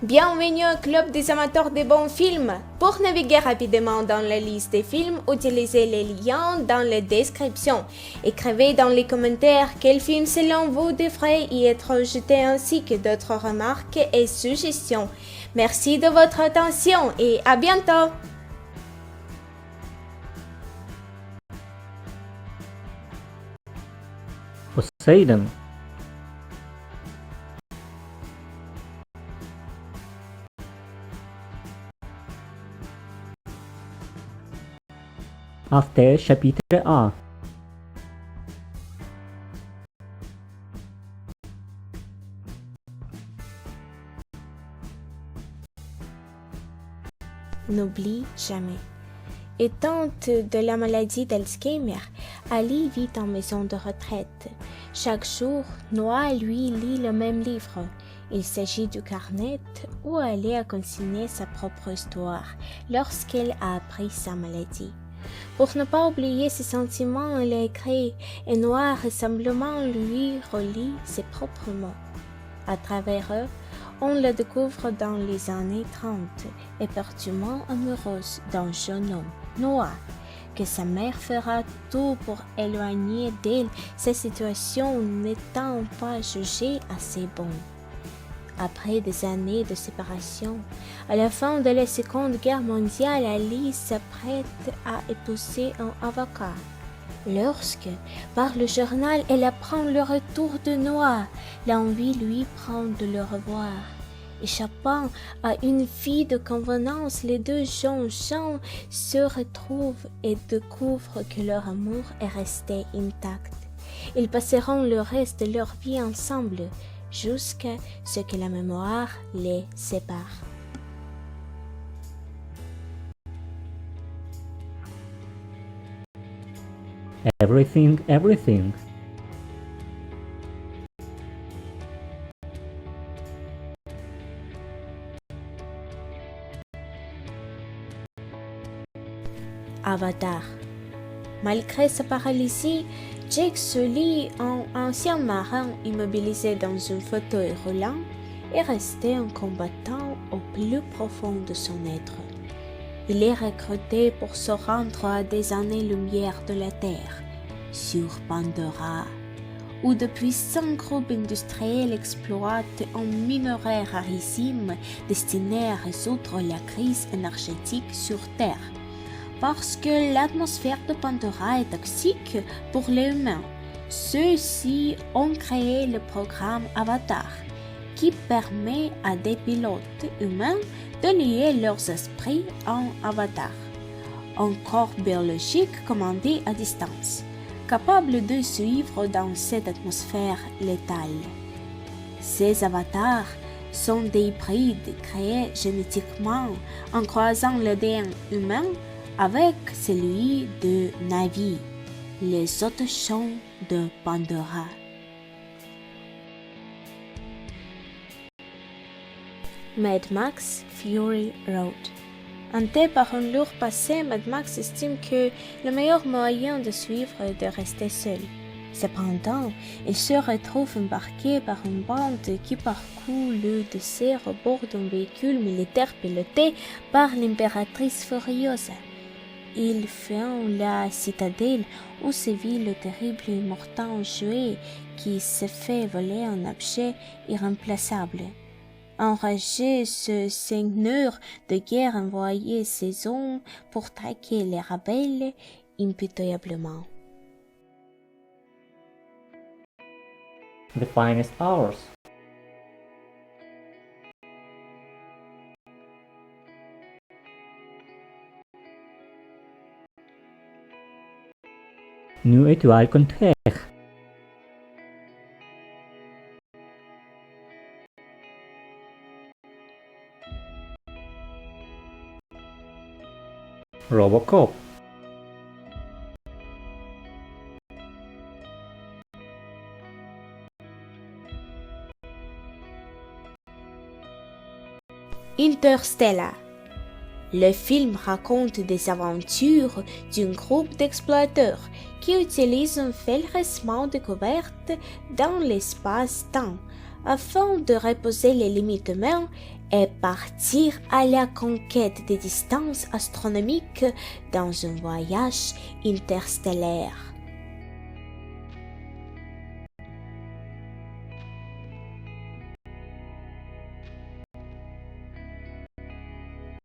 Bienvenue au club des amateurs de bons films. Pour naviguer rapidement dans la liste des films, utilisez les liens dans la description. Écrivez dans les commentaires quel film selon vous devrait y être jeté ainsi que d'autres remarques et suggestions. Merci de votre attention et à bientôt. Poseidon. After chapitre A. N'oublie jamais. Éteinte de la maladie d'Alzheimer, Ali vit en maison de retraite. Chaque jour, Noah lui lit le même livre. Il s'agit du carnet où Ali a consigné sa propre histoire lorsqu'elle a appris sa maladie. Pour ne pas oublier ses sentiments, elle a écrit et Noah simplement lui relit ses propres mots. À travers eux, on le découvre dans les années 30, éperdument amoureuse d'un jeune homme, Noah, que sa mère fera tout pour éloigner d'elle, sa situation n'étant pas jugée assez bonne. Après des années de séparation, à la fin de la Seconde Guerre mondiale, Ali s'apprête à épouser un avocat. Lorsque, par le journal, elle apprend le retour de Noah, l'envie lui prend de le revoir. Échappant à une vie de convenance, les deux jeunes gens se retrouvent et découvrent que leur amour est resté intact. Ils passeront le reste de leur vie ensemble, jusqu'à ce que la mémoire les sépare. Everything, everything. Avatar. Malgré sa paralysie, Jake Sully, un ancien marin immobilisé dans un fauteuil roulant, est resté un combattant au plus profond de son être. Il est recruté pour se rendre à des années-lumière de la Terre, sur Pandora, où de puissants groupes industriels exploitent un minerai rarissime destiné à résoudre la crise énergétique sur Terre. Parce que l'atmosphère de Pandora est toxique pour les humains, ceux-ci ont créé le programme Avatar, qui permet à des pilotes humains de lier leurs esprits en avatar, un corps biologique commandé à distance, capable de suivre dans cette atmosphère létale. Ces avatars sont des hybrides créés génétiquement en croisant l'ADN humain avec celui de Na'vi, les autres champs de Pandora. Mad Max Fury Road. Hanté par un lourd passé, Mad Max estime que le meilleur moyen de suivre est de rester seul. Cependant, il se retrouve embarqué par une bande qui parcourt le désert à bord d'un véhicule militaire piloté par l'impératrice Furiosa. Ils font la citadelle où sévit le terrible et mortel Jouet qui se fait voler un objet irremplaçable. Enragé, ce seigneur de guerre envoyait ses hommes pour traquer les rebelles impitoyablement. The finest hours. New étoile contraire. Robocop. Interstellar. Le film raconte des aventures d'un groupe d'explorateurs qui utilisent un fil récemment découvert dans l'espace-temps afin de reposer les limites humaines et partir à la conquête des distances astronomiques dans un voyage interstellaire.